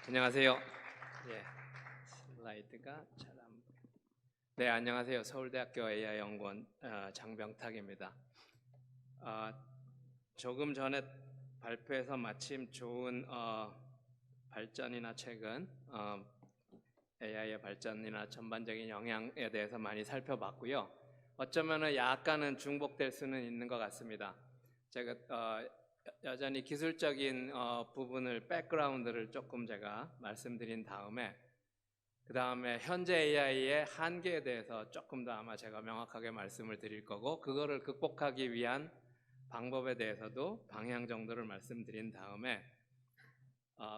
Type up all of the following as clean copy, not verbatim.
안녕하세요. 예, 슬라이드가 잘 안. 네, 안녕하세요. 서울대학교 AI연구원 장병탁입니다. 아, 조금 전에 발표해서 마침 좋은 발전이나 최근 AI의 발전이나 전반적인 영향에 대해서 많이 살펴봤고요. 어쩌면은 약간은 중복될 수는 있는 것 같습니다. 제가 여전히 기술적인 부분을 백그라운드를 조금 제가 말씀드린 다음에 그 다음에 현재 AI의 한계에 대해서 조금 더 아마 제가 명확하게 말씀을 드릴 거고, 그거를 극복하기 위한 방법에 대해서도 방향 정도를 말씀드린 다음에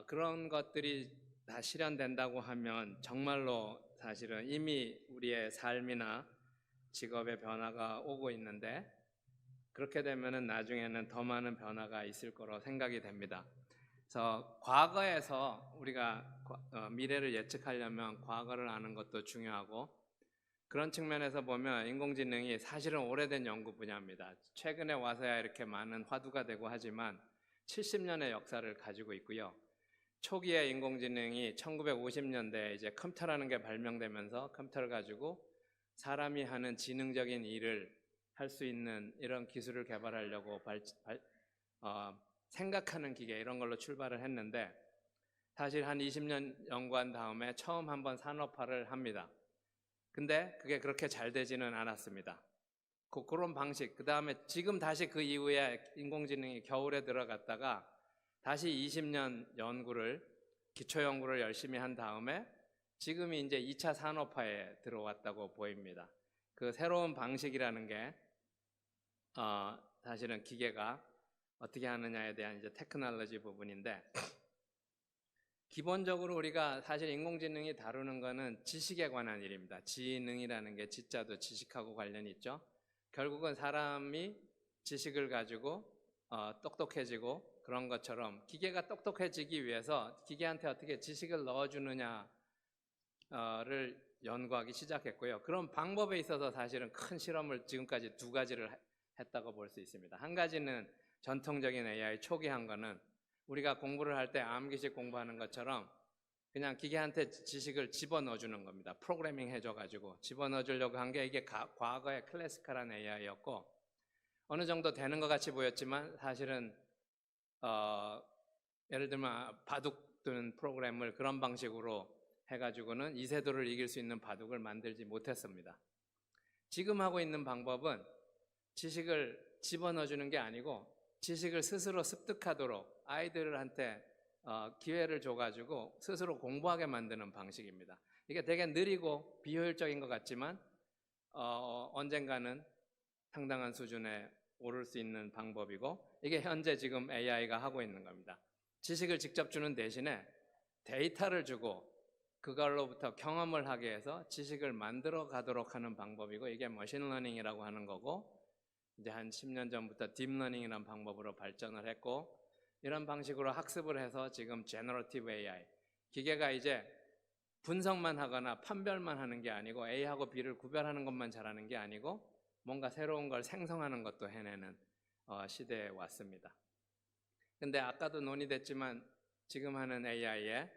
그런 것들이 다 실현된다고 하면 정말로 사실은 이미 우리의 삶이나 직업의 변화가 오고 있는데, 그렇게 되면은 나중에는 더 많은 변화가 있을 거로 생각이 됩니다. 그래서 과거에서 우리가 미래를 예측하려면 과거를 아는 것도 중요하고, 그런 측면에서 보면 인공지능이 사실은 오래된 연구 분야입니다. 최근에 와서야 이렇게 많은 화두가 되고 하지만 70년의 역사를 가지고 있고요. 초기에 인공지능이 1950년대에 이제 컴퓨터라는 게 발명되면서 컴퓨터를 가지고 사람이 하는 지능적인 일을 할 수 있는 이런 기술을 개발하려고 생각하는 기계 이런 걸로 출발을 했는데, 사실 한 20년 연구한 다음에 처음 한번 산업화를 합니다. 근데 그게 그렇게 잘 되지는 않았습니다. 그런 방식, 그 다음에 지금 다시 그 이후에 인공지능이 겨울에 들어갔다가 다시 20년 기초 연구를 열심히 한 다음에 지금이 이제 2차 산업화에 들어왔다고 보입니다. 그 새로운 방식이라는 게 사실은 기계가 어떻게 하느냐에 대한 이제 테크놀로지 부분인데, 기본적으로 우리가 사실 인공지능이 다루는 거는 지식에 관한 일입니다. 지능이라는 게 지자도 지식하고 관련이 있죠. 결국은 사람이 지식을 가지고 똑똑해지고, 그런 것처럼 기계가 똑똑해지기 위해서 기계한테 어떻게 지식을 넣어주느냐를 연구하기 시작했고요. 그런 방법에 있어서 사실은 큰 실험을 지금까지 두 가지를 했다고 볼 수 있습니다. 한 가지는 전통적인 AI 초기 한 거는 우리가 공부를 할 때 암기식 공부하는 것처럼 그냥 기계한테 지식을 집어넣어 주는 겁니다. 프로그래밍 해줘가지고 집어넣어 주려고 한 게 이게 과거의 클래시컬한 AI였고, 어느 정도 되는 것 같이 보였지만 사실은 예를 들면 바둑 두는 프로그램을 그런 방식으로 해가지고는 이세돌을 이길 수 있는 바둑을 만들지 못했습니다. 지금 하고 있는 방법은 지식을 집어넣어 주는 게 아니고 지식을 스스로 습득하도록 아이들한테 기회를 줘가지고 스스로 공부하게 만드는 방식입니다. 이게 되게 느리고 비효율적인 것 같지만 언젠가는 상당한 수준에 오를 수 있는 방법이고, 이게 현재 지금 AI가 하고 있는 겁니다. 지식을 직접 주는 대신에 데이터를 주고 그걸로부터 경험을 하게 해서 지식을 만들어 가도록 하는 방법이고, 이게 머신러닝이라고 하는 거고, 이제 한 10년 전부터 딥러닝이라는 방법으로 발전을 했고, 이런 방식으로 학습을 해서 지금 제너러티브 AI, 기계가 이제 분석만 하거나 판별만 하는 게 아니고 A하고 B를 구별하는 것만 잘하는 게 아니고 뭔가 새로운 걸 생성하는 것도 해내는 시대에 왔습니다. 근데 아까도 논의됐지만 지금 하는 AI의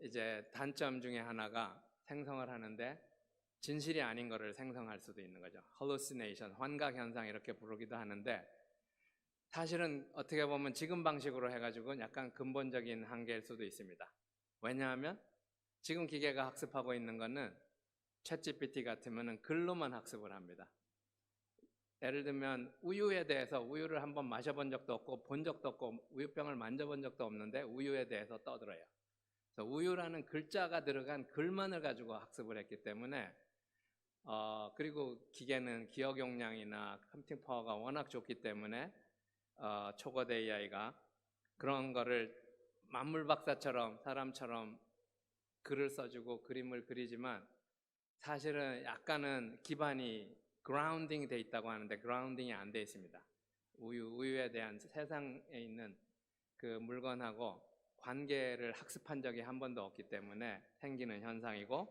이제 단점 중에 하나가 생성을 하는데 진실이 아닌 거를 생성할 수도 있는 거죠. hallucination, 환각 현상 이렇게 부르기도 하는데, 사실은 어떻게 보면 지금 방식으로 해가지고 약간 근본적인 한계일 수도 있습니다. 왜냐하면 지금 기계가 학습하고 있는 거는 챗GPT 같으면 글로만 학습을 합니다. 예를 들면 우유에 대해서, 우유를 한번 마셔본 적도 없고 본 적도 없고 우유병을 만져본 적도 없는데 우유에 대해서 떠들어요. 그래서 우유라는 글자가 들어간 글만을 가지고 학습을 했기 때문에 그리고 기계는 기억 용량이나 컴퓨팅 파워가 워낙 좋기 때문에 초거대 AI가 그런 거를 만물 박사처럼 사람처럼 글을 써주고 그림을 그리지만 사실은 약간은 기반이 그라운딩이 돼 있다고 하는데 그라운딩이 안 돼 있습니다. 우유에 대한 세상에 있는 그 물건하고 관계를 학습한 적이 한 번도 없기 때문에 생기는 현상이고,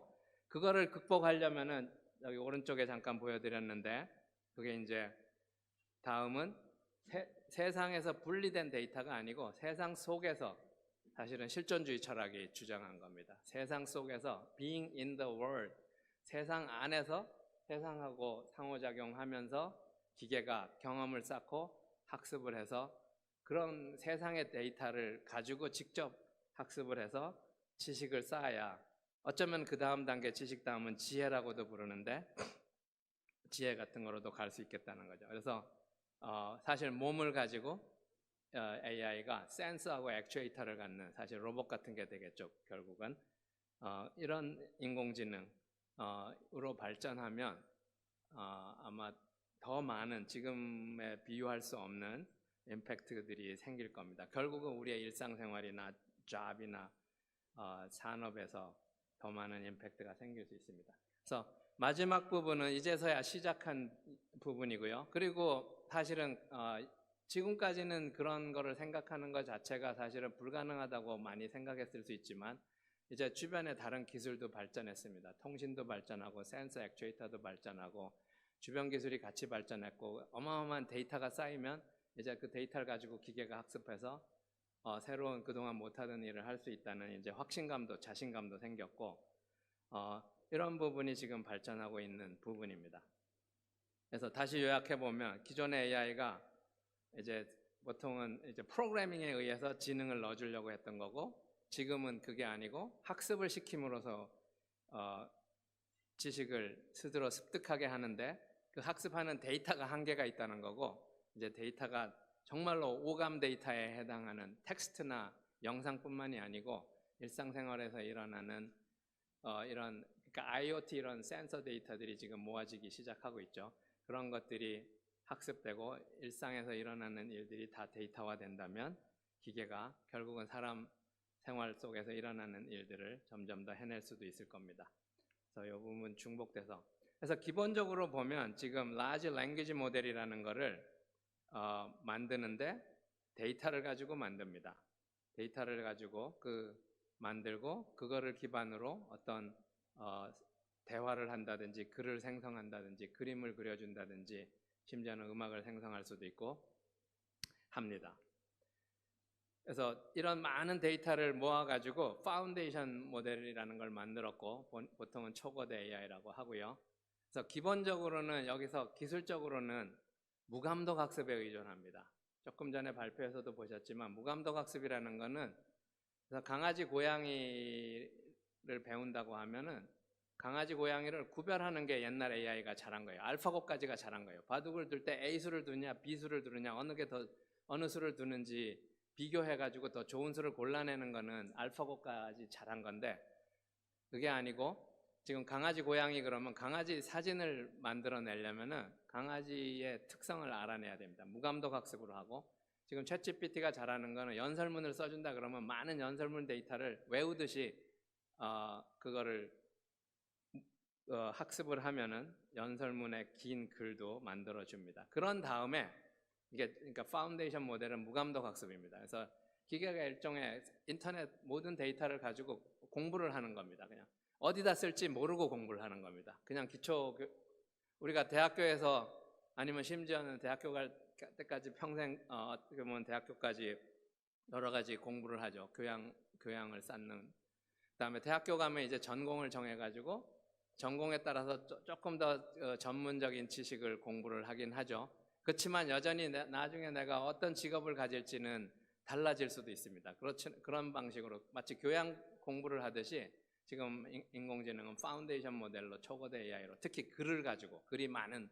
그거를 극복하려면은 여기 오른쪽에 잠깐 보여드렸는데, 그게 이제 다음은 세상에서 분리된 데이터가 아니고 세상 속에서 사실은 실존주의 철학이 주장한 겁니다. 세상 속에서 being in the world, 세상 안에서 세상하고 상호작용하면서 기계가 경험을 쌓고 학습을 해서 그런 세상의 데이터를 가지고 직접 학습을 해서 지식을 쌓아야, 어쩌면 그 다음 단계 지식 다음은 지혜라고도 부르는데 지혜 같은 거로도 갈 수 있겠다는 거죠. 그래서 사실 몸을 가지고 AI가 센서하고 액추에이터를 갖는 사실 로봇 같은 게 되겠죠. 결국은 이런 인공지능으로 발전하면 아마 더 많은 지금에 비유할 수 없는 임팩트들이 생길 겁니다. 결국은 우리의 일상생활이나 잡이나 산업에서 더 많은 임팩트가 생길 수 있습니다. 그래서 마지막 부분은 이제서야 시작한 부분이고요. 그리고 사실은 지금까지는 그런 거를 생각하는 것 자체가 사실은 불가능하다고 많이 생각했을 수 있지만 이제 주변에 다른 기술도 발전했습니다. 통신도 발전하고 센서 액추에이터도 발전하고 주변 기술이 같이 발전했고 어마어마한 데이터가 쌓이면 이제 그 데이터를 가지고 기계가 학습해서 새로운 그동안 못하던 일을 할 수 있다는 이제 확신감도 자신감도 생겼고 이런 부분이 지금 발전하고 있는 부분입니다. 그래서 다시 요약해 보면 기존의 AI가 이제 보통은 이제 프로그래밍에 의해서 지능을 넣어주려고 했던 거고 지금은 그게 아니고 학습을 시킴으로써 지식을 스스로 습득하게 하는데 그 학습하는 데이터가 한계가 있다는 거고 이제 데이터가 정말로 오감 데이터에 해당하는 텍스트나 영상뿐만이 아니고 일상생활에서 일어나는 이런 그러니까 IoT 이런 센서 데이터들이 지금 모아지기 시작하고 있죠. 그런 것들이 학습되고 일상에서 일어나는 일들이 다 데이터화 된다면 기계가 결국은 사람 생활 속에서 일어나는 일들을 점점 더 해낼 수도 있을 겁니다. 그래서 이 부분 중복돼서 그래서 기본적으로 보면 지금 large language model이라는 거를 만드는데 데이터를 가지고 만듭니다. 데이터를 가지고 만들고 그거를 기반으로 어떤 대화를 한다든지 글을 생성한다든지 그림을 그려준다든지 심지어는 음악을 생성할 수도 있고 합니다. 그래서 이런 많은 데이터를 모아가지고 파운데이션 모델이라는 걸 만들었고 보통은 초거대 AI라고 하고요. 그래서 기본적으로는 여기서 기술적으로는 무감독 학습에 의존합니다. 조금 전에 발표에서도 보셨지만 무감독 학습이라는 거는 그래서 강아지 고양이를 배운다고 하면은 강아지 고양이를 구별하는 게 옛날 AI가 잘한 거예요. 알파고까지가 잘한 거예요. 바둑을 둘 때 A수를 두냐 B수를 두느냐 어느 수를 두는지 비교해가지고 더 좋은 수를 골라내는 거는 알파고까지 잘한 건데 그게 아니고 지금 강아지 고양이 그러면 강아지 사진을 만들어내려면은 강아지의 특성을 알아내야 됩니다. 무감독 학습으로 하고 지금 챗GPT가 잘하는 거는 연설문을 써준다 그러면 많은 연설문 데이터를 외우듯이 그거를 학습을 하면은 연설문의 긴 글도 만들어줍니다. 그런 다음에 이게 그러니까 파운데이션 모델은 무감독 학습입니다. 그래서 기계가 일종의 인터넷 모든 데이터를 가지고 공부를 하는 겁니다. 그냥 어디다 쓸지 모르고 공부를 하는 겁니다. 그냥 우리가 대학교에서 아니면 심지어는 대학교 갈 때까지 평생 어떻게 보면 대학교까지 여러 가지 공부를 하죠. 교양을 쌓는. 그다음에 대학교 가면 이제 전공을 정해가지고 전공에 따라서 조금 더 전문적인 지식을 공부를 하긴 하죠. 그렇지만 여전히 나중에 내가 어떤 직업을 가질지는 달라질 수도 있습니다. 그런 방식으로 마치 교양 공부를 하듯이 지금 인공지능은 파운데이션 모델로 초거대 AI로 특히 글을 가지고 글이 많은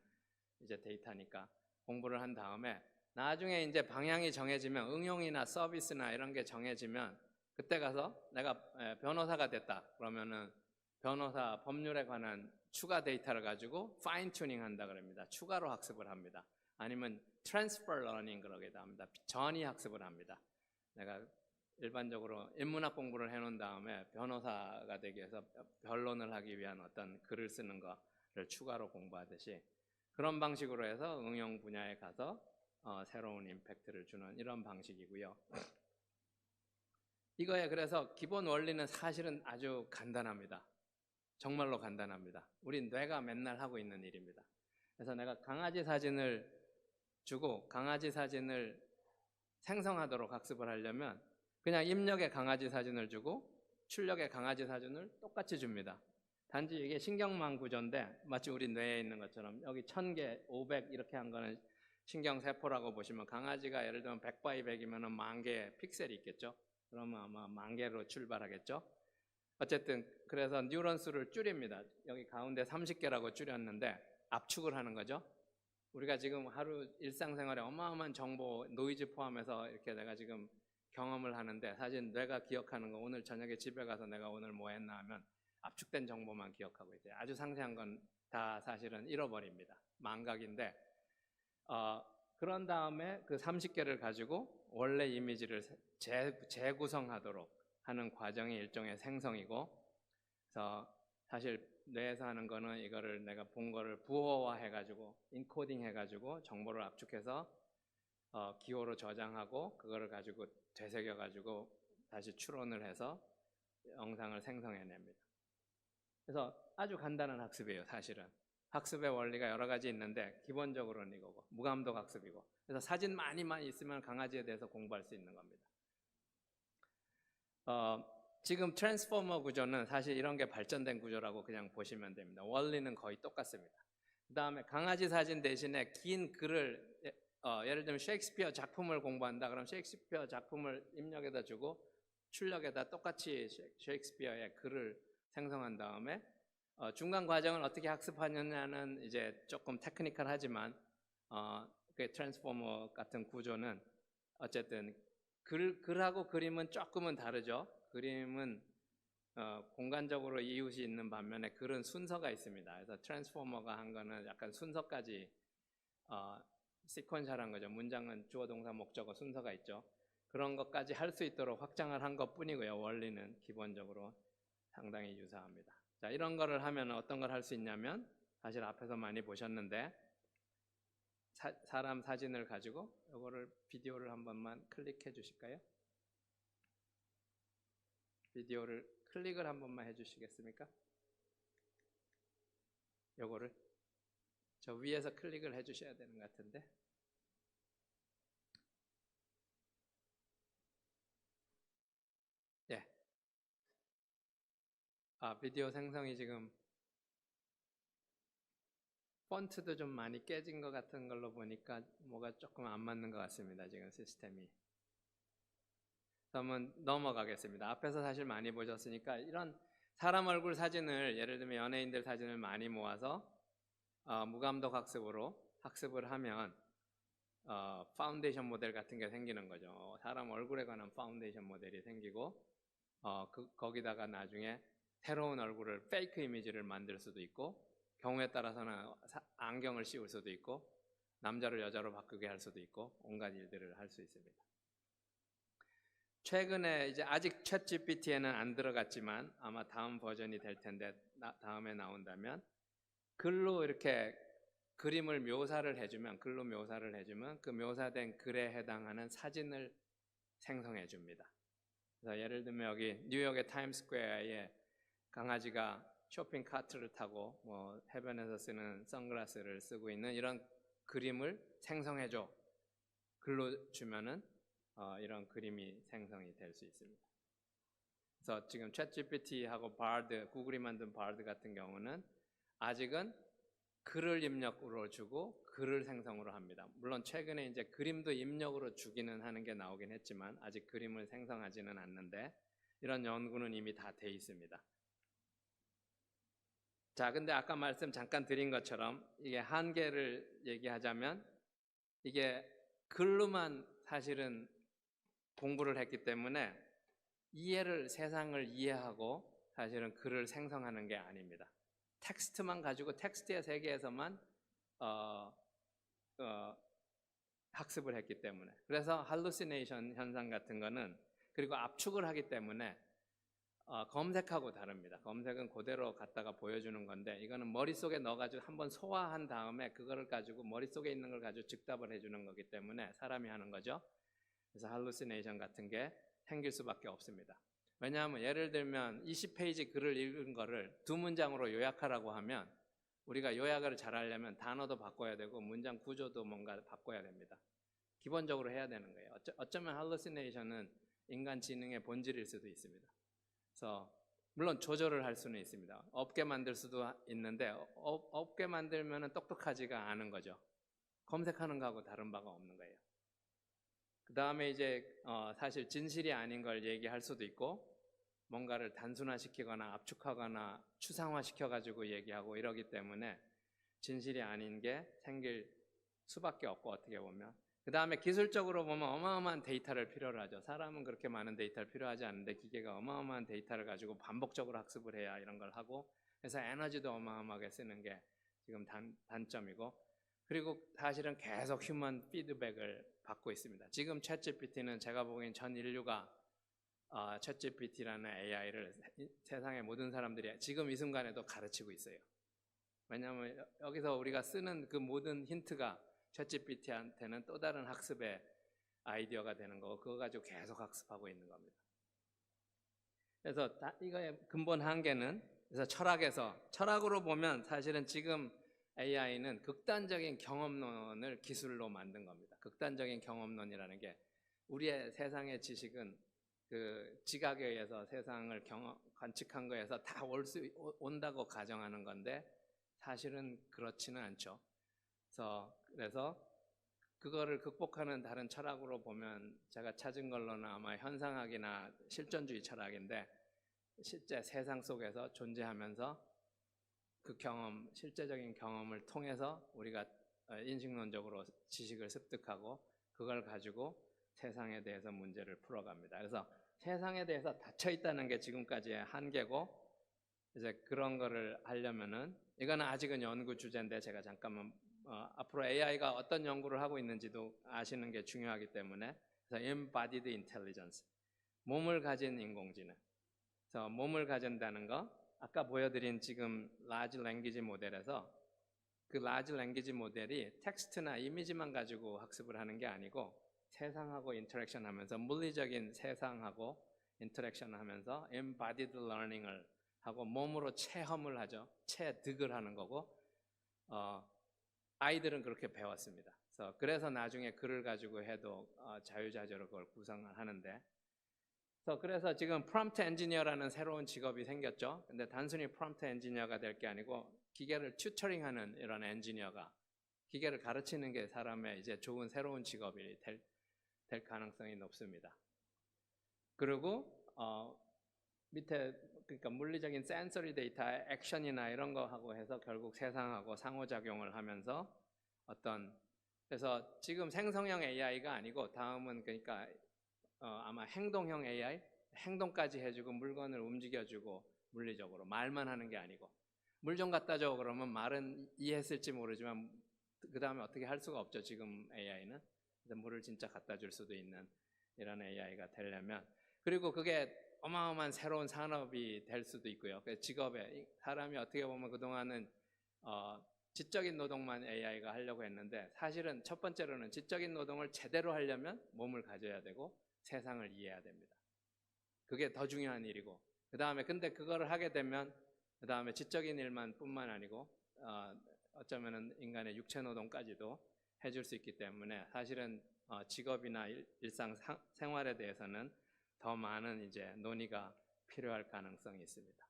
이제 데이터니까 공부를 한 다음에 나중에 이제 방향이 정해지면 응용이나 서비스나 이런 게 정해지면 그때 가서 내가 변호사가 됐다 그러면은 변호사 법률에 관한 추가 데이터를 가지고 파인 튜닝 한다 그럽니다. 추가로 학습을 합니다. 아니면 트랜스퍼 러닝 그러기도 합니다. 전이 학습을 합니다. 내가 일반적으로 인문학 공부를 해놓은 다음에 변호사가 되기 위해서 변론을 하기 위한 어떤 글을 쓰는 거를 추가로 공부하듯이 그런 방식으로 해서 응용 분야에 가서 새로운 임팩트를 주는 이런 방식이고요. 이거에 그래서 기본 원리는 사실은 아주 간단합니다. 정말로 간단합니다. 우리 뇌가 맨날 하고 있는 일입니다. 그래서 내가 강아지 사진을 주고 강아지 사진을 생성하도록 학습을 하려면 그냥 입력에 강아지 사진을 주고 출력에 강아지 사진을 똑같이 줍니다. 단지 이게 신경망 구조인데 마치 우리 뇌에 있는 것처럼 여기 1000개, 500 이렇게 한 거는 신경세포라고 보시면 강아지가 예를 들면 100x100이면 10,000개의 픽셀이 있겠죠. 그러면 아마 10,000개로 출발하겠죠. 어쨌든 그래서 뉴런 수를 줄입니다. 여기 가운데 30개라고 줄였는데 압축을 하는 거죠. 우리가 지금 하루 일상생활에 어마어마한 정보, 노이즈 포함해서 이렇게 내가 지금 경험을 하는데 사실 뇌가 기억하는 거 오늘 저녁에 집에 가서 내가 오늘 뭐 했나 하면 압축된 정보만 기억하고 있어요. 아주 상세한 건 다 사실은 잃어버립니다. 망각인데 그런 다음에 그 30개를 가지고 원래 이미지를 재구성하도록 하는 과정이 일종의 생성이고, 그래서 사실 뇌에서 하는 거는 이거를 내가 본 거를 부호화 해가지고 인코딩 해가지고 정보를 압축해서 기호로 저장하고 그거를 가지고 되새겨가지고 다시 추론을 해서 영상을 생성해냅니다. 그래서 아주 간단한 학습이에요. 사실은 학습의 원리가 여러 가지 있는데 기본적으로는 이거고 무감독 학습이고, 그래서 사진 많이 있으면 강아지에 대해서 공부할 수 있는 겁니다. 지금 트랜스포머 구조는 사실 이런 게 발전된 구조라고 그냥 보시면 됩니다. 원리는 거의 똑같습니다. 그 다음에 강아지 사진 대신에 긴 글을 예를 들면 셰익스피어 작품을 공부한다 그럼 셰익스피어 작품을 입력에다 주고 출력에다 똑같이 셰익스피어의 글을 생성한 다음에 중간 과정을 어떻게 학습하느냐는 이제 조금 테크니컬하지만 그 트랜스포머 같은 구조는 어쨌든 글하고 그림은 조금은 다르죠. 그림은 공간적으로 이웃이 있는 반면에 글은 순서가 있습니다. 그래서 트랜스포머가 한 거는 약간 순서까지 시퀀셜한 거죠. 문장은 주어, 동사, 목적어 순서가 있죠. 그런 것까지 할 수 있도록 확장을 한 것뿐이고요. 원리는 기본적으로 상당히 유사합니다. 자, 이런 거를 하면 어떤 걸 할 수 있냐면 사실 앞에서 많이 보셨는데 사람 사진을 가지고 이거를 비디오를 한 번만 클릭해 주실까요? 비디오를 클릭을 한 번만 해 주시겠습니까? 요거를 저 위에서 클릭을 해 주셔야 되는 것 같은데. 예. 비디오 생성이 지금 폰트도 좀 많이 깨진 것 같은 걸로 보니까 뭐가 조금 안 맞는 것 같습니다. 지금 시스템이. 그러면 넘어가겠습니다. 앞에서 사실 많이 보셨으니까 이런 사람 얼굴 사진을 예를 들면 연예인들 사진을 많이 모아서 무감독 학습으로 학습을 하면 파운데이션 모델 같은 게 생기는 거죠. 사람 얼굴에 관한 파운데이션 모델이 생기고 거기다가 나중에 새로운 얼굴을 페이크 이미지를 만들 수도 있고 경우에 따라서는 안경을 씌울 수도 있고 남자를 여자로 바꾸게 할 수도 있고 온갖 일들을 할 수 있습니다. 최근에 이제 아직 챗GPT에는 안 들어갔지만 아마 다음 버전이 될 텐데 다음에 나온다면 글로 이렇게 그림을 묘사를 해주면 글로 묘사를 해주면 그 묘사된 글에 해당하는 사진을 생성해 줍니다. 그래서 예를 들면 여기 뉴욕의 타임스퀘어에 강아지가 쇼핑 카트를 타고 뭐 해변에서 쓰는 선글라스를 쓰고 있는 이런 그림을 생성해 줘 글로 주면은 이런 그림이 생성이 될 수 있습니다. 그래서 지금 챗GPT하고 바드, 구글이 만든 바드 같은 경우는 아직은 글을 입력으로 주고 글을 생성으로 합니다. 물론 최근에 이제 그림도 입력으로 주기는 하는 게 나오긴 했지만 아직 그림을 생성하지는 않는데 이런 연구는 이미 다 돼 있습니다. 자, 근데 아까 말씀 잠깐 드린 것처럼 이게 한계를 얘기하자면 이게 글로만 사실은 공부를 했기 때문에 세상을 이해하고 사실은 글을 생성하는 게 아닙니다. 텍스트만 가지고 텍스트의 세계에서만 학습을 했기 때문에. 그래서 할루시네이션 현상 같은 거는 그리고 압축을 하기 때문에 검색하고 다릅니다. 검색은 그대로 갖다가 보여주는 건데 이거는 머릿속에 넣어가지고 한번 소화한 다음에 그거를 가지고 머릿속에 있는 걸 가지고 즉답을 해주는 거기 때문에 사람이 하는 거죠. 그래서 할루시네이션 같은 게 생길 수밖에 없습니다. 왜냐하면 예를 들면 20페이지 글을 읽은 거를 2문장으로 요약하라고 하면 우리가 요약을 잘 하려면 단어도 바꿔야 되고 문장 구조도 뭔가 바꿔야 됩니다. 기본적으로 해야 되는 거예요. 어쩌면 할루시네이션은 인간 지능의 본질일 수도 있습니다. 그래서 물론 조절을 할 수는 있습니다. 없게 만들 수도 있는데 없게 만들면 똑똑하지가 않은 거죠. 검색하는 거하고 다른 바가 없는 거예요. 그 다음에 이제 사실 진실이 아닌 걸 얘기할 수도 있고 뭔가를 단순화시키거나 압축하거나 추상화시켜가지고 얘기하고 이러기 때문에 진실이 아닌 게 생길 수밖에 없고 어떻게 보면 그 다음에 기술적으로 보면 어마어마한 데이터를 필요로 하죠. 사람은 그렇게 많은 데이터를 필요하지 않는데 기계가 어마어마한 데이터를 가지고 반복적으로 학습을 해야 이런 걸 하고 그래서 에너지도 어마어마하게 쓰는 게 지금 단점이고 그리고 사실은 계속 휴먼 피드백을 받고 있습니다. 지금 챗GPT는 제가 보기엔 전 인류가 챗GPT라는 AI를 세상의 모든 사람들이 지금 이 순간에도 가르치고 있어요. 왜냐하면 여기서 우리가 쓰는 그 모든 힌트가 챗GPT한테는 또 다른 학습의 아이디어가 되는 거고 그거 가지고 계속 학습하고 있는 겁니다. 그래서 이거의 근본 한계는 그래서 철학으로 보면 사실은 지금 AI는 극단적인 경험론을 기술로 만든 겁니다. 극단적인 경험론이라는 게 우리의 세상의 지식은 그 지각에 의해서 세상을 관측한 거에서 다 온다고 가정하는 건데 사실은 그렇지는 않죠. 그래서 그거를 극복하는 다른 철학으로 보면 제가 찾은 걸로는 아마 현상학이나 실존주의 철학인데 실제 세상 속에서 존재하면서 그 경험, 실제적인 경험을 통해서 우리가 인식론적으로 지식을 습득하고 그걸 가지고 세상에 대해서 문제를 풀어갑니다. 그래서 세상에 대해서 닫혀 있다는 게 지금까지의 한계고 이제 그런 거를 하려면은 이거는 아직은 연구 주제인데 제가 잠깐만 앞으로 AI가 어떤 연구를 하고 있는지도 아시는 게 중요하기 때문에 그래서 embodied intelligence 몸을 가진 인공지능. 그래서 몸을 가진다는 거 아까 보여드린 지금 large language 모델에서 그 large language 모델이 텍스트나 이미지만 가지고 학습을 하는 게 아니고 세상하고 인터랙션 하면서 물리적인 세상하고 인터랙션 하면서 embodied learning을 하고 몸으로 체험을 하죠. 체득을 하는 거고 아이들은 그렇게 배웠습니다. 그래서 나중에 글을 가지고 해도 자유자재로 그걸 구성을 하는데 그래서 지금 프롬프트 엔지니어라는 새로운 직업이 생겼죠. 근데 단순히 프롬프트 엔지니어가 될 게 아니고 기계를 튜터링하는 이런 엔지니어가 기계를 가르치는 게 사람의 이제 좋은 새로운 직업이 될 가능성이 높습니다. 그리고 밑에 그러니까 물리적인 센서리 데이터, 액션이나 이런 거 하고 해서 결국 세상하고 상호작용을 하면서 그래서 지금 생성형 AI가 아니고 다음은 그러니까 아마 행동형 AI, 행동까지 해주고 물건을 움직여주고 물리적으로 말만 하는 게 아니고 물 좀 갖다 줘 그러면 말은 이해했을지 모르지만 그 다음에 어떻게 할 수가 없죠. 지금 AI는 그래서 물을 진짜 갖다 줄 수도 있는 이런 AI가 되려면 그리고 그게 어마어마한 새로운 산업이 될 수도 있고요. 그 직업에 사람이 어떻게 보면 그동안은 지적인 노동만 AI가 하려고 했는데 사실은 첫 번째로는 지적인 노동을 제대로 하려면 몸을 가져야 되고 세상을 이해해야 됩니다. 그게 더 중요한 일이고 그 다음에 근데 그거를 하게 되면 그 다음에 지적인 일만 뿐만 아니고 어쩌면은 인간의 육체 노동까지도 해줄 수 있기 때문에 사실은 직업이나 일상 생활에 대해서는 더 많은 이제 논의가 필요할 가능성이 있습니다.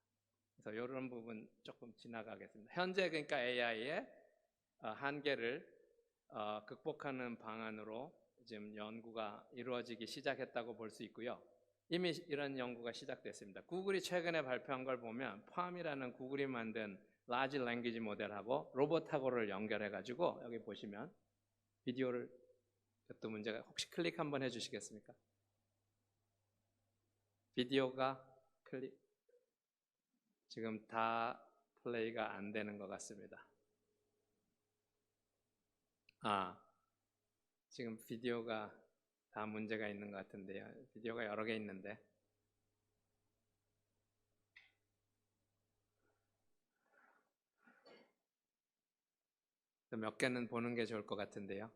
그래서 이런 부분 조금 지나가겠습니다. 현재 그러니까 AI의 한계를 극복하는 방안으로 지금 연구가 이루어지기 시작했다고 볼 수 있고요. 이미 이런 연구가 시작됐습니다. 구글이 최근에 발표한 걸 보면 팜이라는 구글이 만든 large language 모델하고 로봇하고를 연결해가지고 여기 보시면 비디오를 또 문제가 혹시 클릭 한번 해주시겠습니까? 비디오가 지금 다 플레이가 안 되는 것 같습니다. 지금 비디오가 다 문제가 있는 것 같은데요. 비디오가 여러 개 있는데 몇 개는 보는 게 좋을 것 같은데요.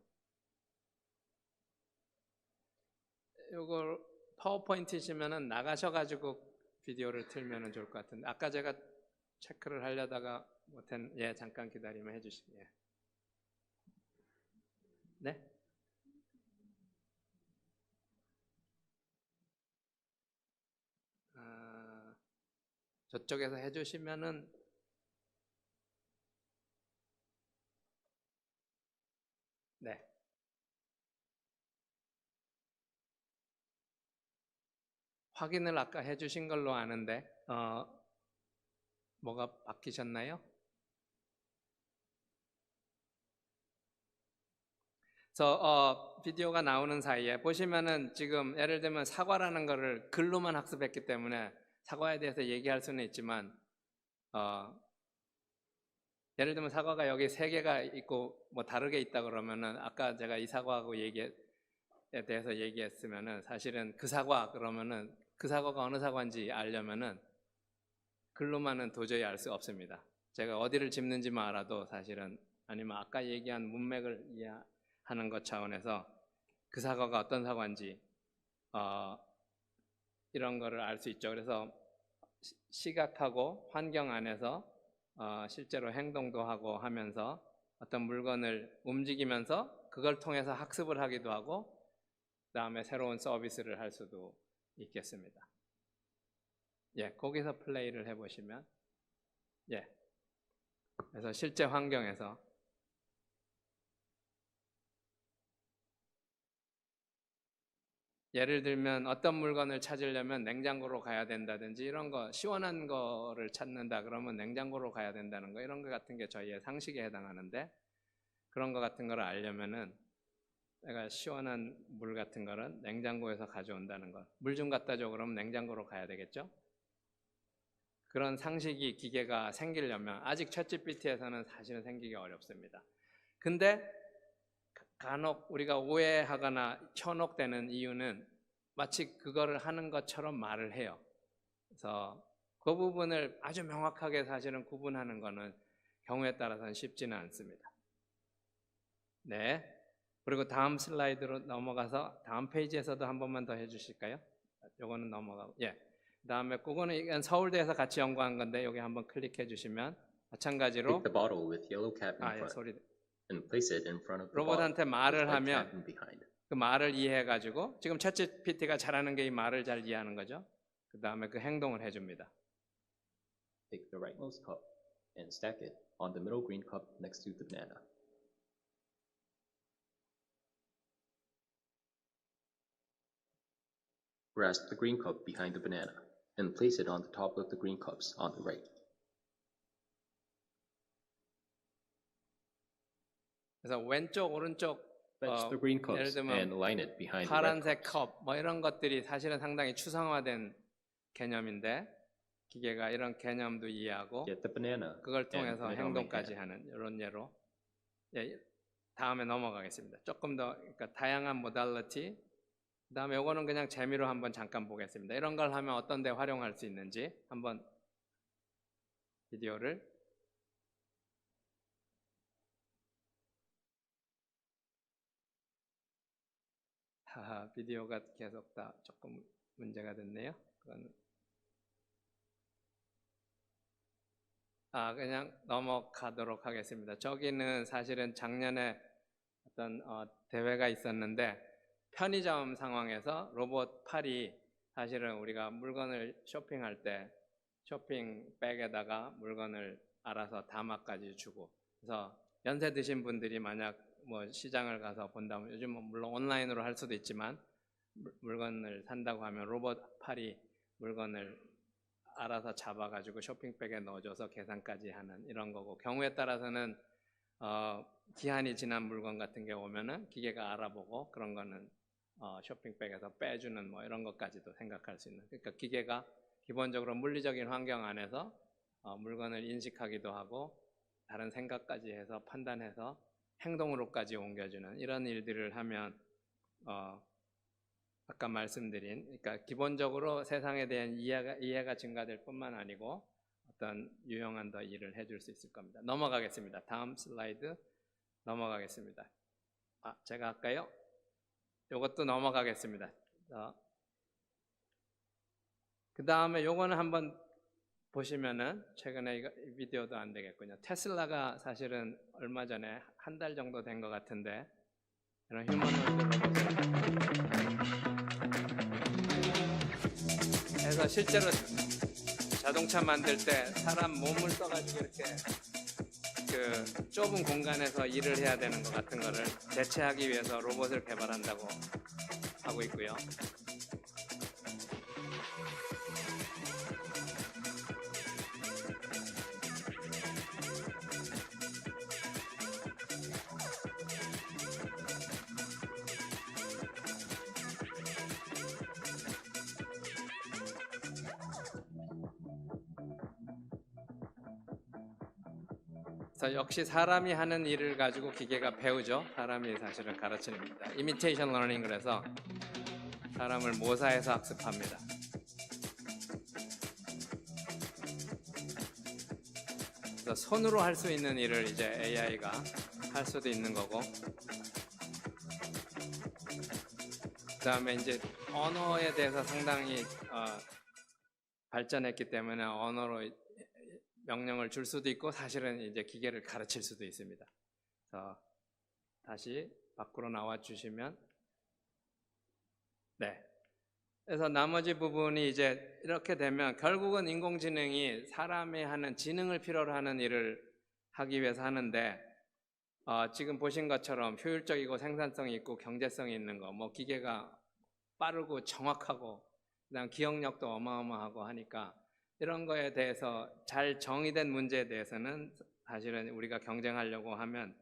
이걸 파워포인트시면은 나가셔가지고 비디오를 틀면은 좋을 것 같은데 아까 제가 체크를 하려다가 못한 잠깐 기다리면 해주시면 네? 저쪽에서 해주시면은 네. 확인을 아까 해주신 걸로 아는데 뭐가 바뀌셨나요? 그래서 비디오가 나오는 사이에 보시면은 지금 예를 들면 사과라는 거를 글로만 학습했기 때문에 사과에 대해서 얘기할 수는 있지만 예를 들면 사과가 여기 3개가 있고 뭐 다르게 있다 그러면은 아까 제가 이 사과하고 대해서 얘기했으면은 사실은 그 사과 그러면은 그 사과가 어느 사과인지 알려면은 글로만은 도저히 알 수 없습니다. 제가 어디를 짚는지만 알아도 사실은 아니면 아까 얘기한 문맥을 이해하는 것 차원에서 그 사과가 어떤 사과인지 이런 거를 알 수 있죠. 그래서 시각하고 환경 안에서 실제로 행동도 하고 하면서 어떤 물건을 움직이면서 그걸 통해서 학습을 하기도 하고 그 다음에 새로운 서비스를 할 수도 있겠습니다. 예, 거기서 플레이를 해보시면 예, 그래서 실제 환경에서 예를 들면 어떤 물건을 찾으려면 냉장고로 가야 된다든지 이런 거 시원한 거를 찾는다 그러면 냉장고로 가야 된다는 거 이런 거 같은 게 저희의 상식에 해당하는데 그런 거 같은 거를 알려면은 내가 시원한 물 같은 거는 냉장고에서 가져온다는 거 물 좀 갖다 줘 그러면 냉장고로 가야 되겠죠? 그런 상식이 기계가 생기려면 아직 챗GPT에서는 사실은 생기기 어렵습니다. 근데 간혹 우리가 오해하거나 현혹되는 이유는 마치 그거를 하는 것처럼 말을 해요. 그래서 그 부분을 아주 명확하게 사실은 구분하는 거는 경우에 따라서는 쉽지는 않습니다. 네. 그리고 다음 슬라이드로 넘어가서 다음 페이지에서도 한 번만 더 해주실까요? 요거는 넘어가고 예. 그다음에 그거는 서울대에서 같이 연구한 건데 여기 한번 클릭해 주시면 마찬가지로 Take the bottle with yellow cap in 예, front 소리. and place it in front of the 로봇한테 bottle with 말을 white cap 하면 in behind. 그 말을 이해해가지고 지금 챗GPT가 잘하는 게 이 말을 잘 이해하는 거죠. 그 다음에 그 행동을 해줍니다. Take the rightmost cup and stack it on the middle green cup next to the banana. Grasp the green cup behind the banana and place it on the top of the green cups on the right. 그래서 왼쪽 오른쪽 Fetch the green 예를 cups 들면 and line it behind the red 파란색 cups. 컵 뭐 이런 것들이 사실은 상당히 추상화된 개념인데 기계가 이런 개념도 이해하고 Get the banana 그걸 and 통해서 put it on my 행동까지 hand. 하는 이런 예로 예, 다음에 넘어가겠습니다. 조금 더 그러니까 다양한 모달리티 그 다음에 이거는 그냥 재미로 한번 잠깐 보겠습니다. 이런 걸 하면 어떤 데 활용할 수 있는지 한번 비디오를 하하 비디오가 계속 다 조금 문제가 됐네요. 그건 그냥 넘어가도록 하겠습니다. 저기는 사실은 작년에 어떤 대회가 있었는데 편의점 상황에서 로봇 팔이 사실은 우리가 물건을 쇼핑할 때 쇼핑백에다가 물건을 알아서 담아까지 주고 그래서 연세 드신 분들이 만약 뭐 시장을 가서 본다면 요즘은 물론 온라인으로 할 수도 있지만 물건을 산다고 하면 로봇 팔이 물건을 알아서 잡아가지고 쇼핑백에 넣어줘서 계산까지 하는 이런 거고 경우에 따라서는 기한이 지난 물건 같은 게 오면은 기계가 알아보고 그런 거는 쇼핑백에서 빼주는 뭐 이런 것까지도 생각할 수 있는 그러니까 기계가 기본적으로 물리적인 환경 안에서 물건을 인식하기도 하고 다른 생각까지 해서 판단해서 행동으로까지 옮겨주는 이런 일들을 하면 아까 말씀드린 그러니까 기본적으로 세상에 대한 이해가 증가될 뿐만 아니고 어떤 유용한 더 일을 해줄 수 있을 겁니다. 넘어가겠습니다. 다음 슬라이드 넘어가겠습니다. 제가 할까요? 이것도 넘어가겠습니다. 그 다음에 요거는 한번 보시면은 최근에 이 비디오도 안 되겠군요. 테슬라가 사실은 얼마 전에 한 달 정도 된 것 같은데 이런 휴머노이드 로봇을 해서 실제로 자동차 만들 때 사람 몸을 써가지고 이렇게 그 좁은 공간에서 일을 해야 되는 것 같은 거를 대체하기 위해서 로봇을 개발한다고 하고 있고요. 그래서 역시 사람이 하는 일을 가지고 기계가 배우죠. 사람이 사실은 가르치는 겁니다. 이미테이션 러닝 그래서 사람을 모사해서 학습합니다. 그래서 손으로 할 수 있는 일을 이제 AI가 할 수도 있는 거고, 그다음에 이제 언어에 대해서 상당히 발전했기 때문에 언어로 명령을 줄 수도 있고 사실은 이제 기계를 가르칠 수도 있습니다. 그래서 다시 밖으로 나와 주시면, 네. 그래서 나머지 부분이 이제 이렇게 되면 결국은 인공지능이 사람이 하는 지능을 필요로 하는 일을 하기 위해서 하는데, 지금 보신 것처럼 효율적이고 생산성이 있고 경제성이 있는 거, 뭐 기계가 빠르고 정확하고 그다음 기억력도 어마어마하고 하니까 이런 거에 대해서 잘 정의된 문제에 대해서는 사실은 우리가 경쟁하려고 하면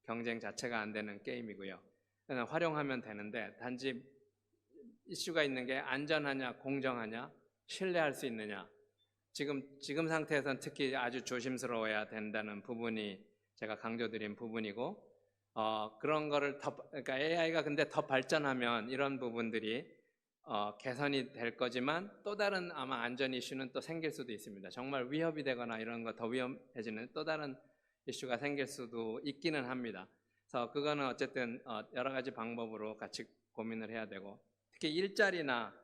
경쟁 자체가 안 되는 게임이고요. 그냥 활용하면 되는데 단지 이슈가 있는 게 안전하냐, 공정하냐, 신뢰할 수 있느냐. 지금 상태에서는 특히 아주 조심스러워야 된다는 부분이 제가 강조드린 부분이고, 그런 거를 그러니까 AI가 근데 더 발전하면 이런 부분들이 개선이 될 거지만 또 다른 아마 안전 이슈는 또 생길 수도 있습니다. 정말 위협이 되거나 이런 거 더 위험해지는 또 다른 이슈가 생길 수도 있기는 합니다. 그래서 그거는 어쨌든 여러 가지 방법으로 같이 고민을 해야 되고, 특히 일자리나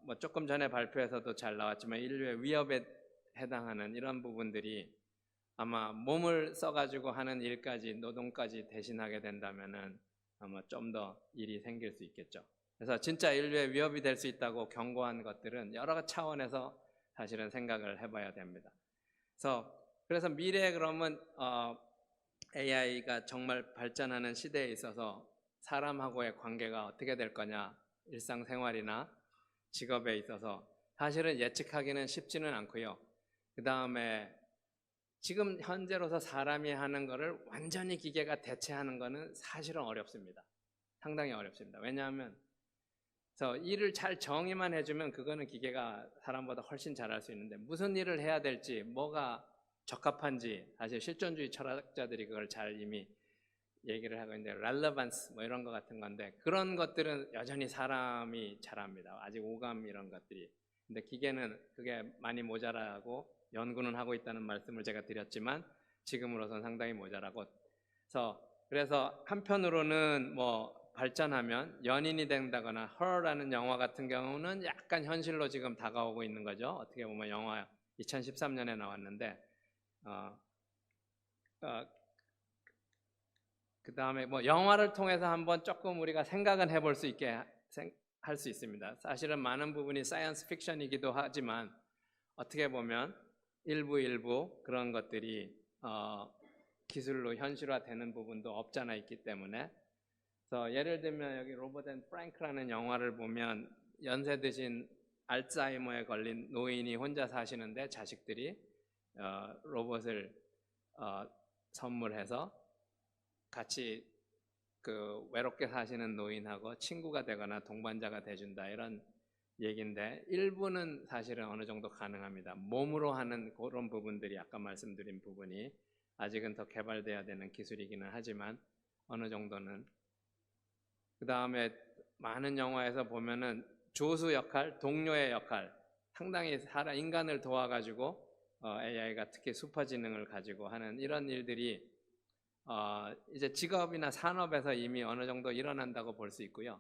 뭐 조금 전에 발표에서도 잘 나왔지만 인류의 위협에 해당하는 이런 부분들이 아마 몸을 써가지고 하는 일까지 노동까지 대신하게 된다면은 아마 좀 더 일이 생길 수 있겠죠. 그래서 진짜 인류의 위협이 될 수 있다고 경고한 것들은 여러 차원에서 사실은 생각을 해봐야 됩니다. 그래서 미래에 그러면 AI가 정말 발전하는 시대에 있어서 사람하고의 관계가 어떻게 될 거냐, 일상생활이나 직업에 있어서 사실은 예측하기는 쉽지는 않고요. 그 다음에 지금 현재로서 사람이 하는 거를 완전히 기계가 대체하는 거는 사실은 어렵습니다. 상당히 어렵습니다. 왜냐하면 그래서 일을 잘 정의만 해주면 그거는 기계가 사람보다 훨씬 잘할 수 있는데 무슨 일을 해야 될지, 뭐가 적합한지 사실 실존주의 철학자들이 그걸 잘 이미 얘기를 하고 있는데 relevance 뭐 이런 거 같은 건데 그런 것들은 여전히 사람이 잘합니다. 아직 오감 이런 것들이. 근데 기계는 그게 많이 모자라고 연구는 하고 있다는 말씀을 제가 드렸지만 지금으로선 상당히 모자라고. 그래서 한편으로는 뭐 발전하면 연인이 된다거나 Her라는 영화 같은 경우는 약간 현실로 지금 다가오고 있는 거죠. 어떻게 보면 영화 2013년에 나왔는데 그 다음에 뭐 영화를 통해서 한번 조금 우리가 생각은 해볼 수 있게 할 수 있습니다. 사실은 많은 부분이 사이언스 픽션이기도 하지만 어떻게 보면 일부 그런 것들이 기술로 현실화되는 부분도 없잖아 있기 때문에. 그래서 예를 들면 여기 로버트 앤 프랭크라는 영화를 보면 연세 드신 알츠하이머에 걸린 노인이 혼자 사시는데 자식들이 로봇을 선물해서 같이 그 외롭게 사시는 노인하고 친구가 되거나 동반자가 돼준다 이런 얘기인데 일부는 사실은 어느 정도 가능합니다. 몸으로 하는 그런 부분들이 아까 말씀드린 부분이 아직은 더 개발돼야 되는 기술이기는 하지만 어느 정도는. 그 다음에 많은 영화에서 보면은 조수 역할, 동료의 역할, 상당히 인간을 도와가지고 AI가 특히 슈퍼지능을 가지고 하는 이런 일들이 이제 직업이나 산업에서 이미 어느 정도 일어난다고 볼 수 있고요.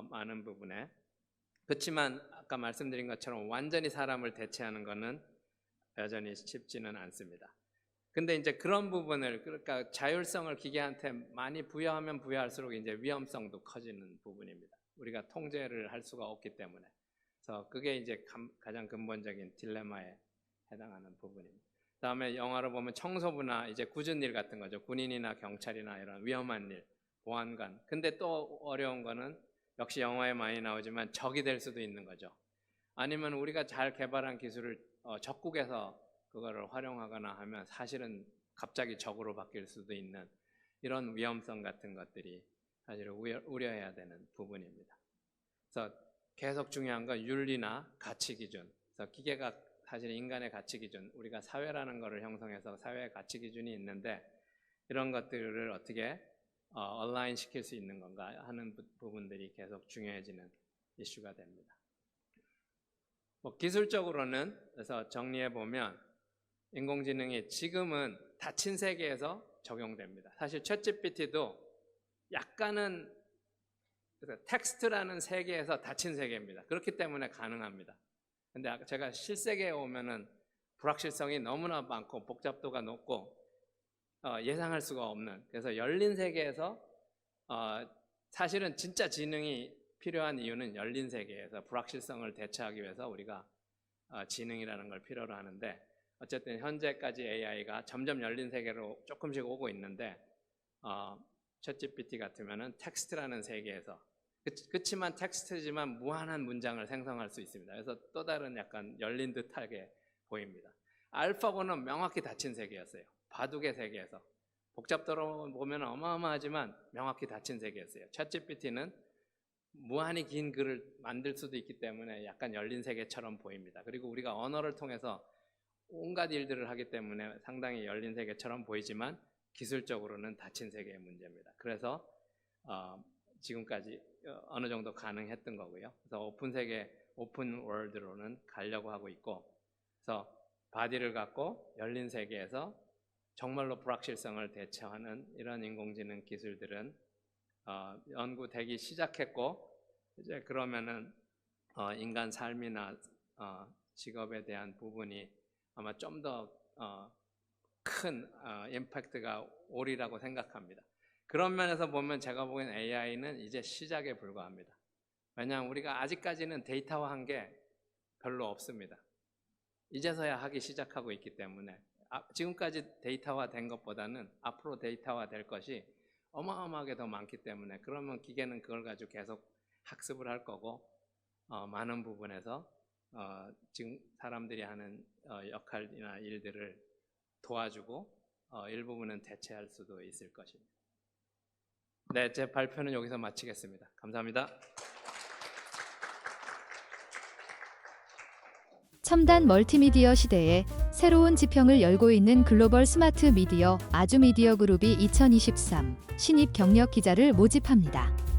많은 부분에. 그렇지만 아까 말씀드린 것처럼 완전히 사람을 대체하는 것은 여전히 쉽지는 않습니다. 근데 이제 그런 부분을, 그러니까 자율성을 기계한테 많이 부여하면 부여할수록 이제 위험성도 커지는 부분입니다. 우리가 통제를 할 수가 없기 때문에. 그래서 그게 이제 가장 근본적인 딜레마에 해당하는 부분입니다. 그다음에 영화로 보면 청소부나 이제 굳은 일 같은 거죠. 군인이나 경찰이나 이런 위험한 일, 보안관. 근데 또 어려운 거는 역시 영화에 많이 나오지만 적이 될 수도 있는 거죠. 아니면 우리가 잘 개발한 기술을 적국에서 그거를 활용하거나 하면 사실은 갑자기 적으로 바뀔 수도 있는 이런 위험성 같은 것들이 사실 우려해야 되는 부분입니다. 그래서 계속 중요한 건 윤리나 가치 기준. 그래서 기계가 사실 인간의 가치 기준, 우리가 사회라는 것을 형성해서 사회의 가치 기준이 있는데 이런 것들을 어떻게 얼라인 시킬 수 있는 건가 하는 부분들이 계속 중요해지는 이슈가 됩니다. 기술적으로는 그래서 정리해 보면 인공지능이 지금은 닫힌 세계에서 적용됩니다. 사실 챗GPT도 약간은 텍스트라는 세계에서 닫힌 세계입니다. 그렇기 때문에 가능합니다. 근데 제가 실세계에 오면은 불확실성이 너무나 많고 복잡도가 높고 예상할 수가 없는, 그래서 열린 세계에서 사실은 진짜 지능이 필요한 이유는 열린 세계에서 불확실성을 대처하기 위해서 우리가 지능이라는 걸 필요로 하는데, 어쨌든 현재까지 AI가 점점 열린 세계로 조금씩 오고 있는데 챗GPT 같으면은 텍스트라는 세계에서 그렇지만 텍스트지만 무한한 문장을 생성할 수 있습니다. 그래서 또 다른 약간 열린 듯하게 보입니다. 알파고는 명확히 닫힌 세계였어요. 바둑의 세계에서 복잡도로 보면 어마어마하지만 명확히 닫힌 세계였어요. 챗GPT는 무한히 긴 글을 만들 수도 있기 때문에 약간 열린 세계처럼 보입니다. 그리고 우리가 언어를 통해서 온갖 일들을 하기 때문에 상당히 열린 세계처럼 보이지만 기술적으로는 닫힌 세계의 문제입니다. 그래서 지금까지 어느 정도 가능했던 거고요. 그래서 오픈 세계, 오픈 월드로는 가려고 하고 있고, 그래서 바디를 갖고 열린 세계에서 정말로 불확실성을 대처하는 이런 인공지능 기술들은 연구되기 시작했고, 이제 그러면은 인간 삶이나 직업에 대한 부분이 아마 좀 더 큰 임팩트가 오리라고 생각합니다. 그런 면에서 보면 제가 보기엔 AI는 이제 시작에 불과합니다. 왜냐하면 우리가 아직까지는 데이터화한 게 별로 없습니다. 이제서야 하기 시작하고 있기 때문에 지금까지 데이터화된 것보다는 앞으로 데이터화될 것이 어마어마하게 더 많기 때문에, 그러면 기계는 그걸 가지고 계속 학습을 할 거고 많은 부분에서 지금 사람들이 하는 역할이나 일들을 도와주고 일부분은 대체할 수도 있을 것입니다. 네, 제 발표는 여기서 마치겠습니다. 감사합니다. 첨단 멀티미디어 시대에 새로운 지평을 열고 있는 글로벌 스마트 미디어 아주미디어 그룹이 2023 신입 경력 기자를 모집합니다.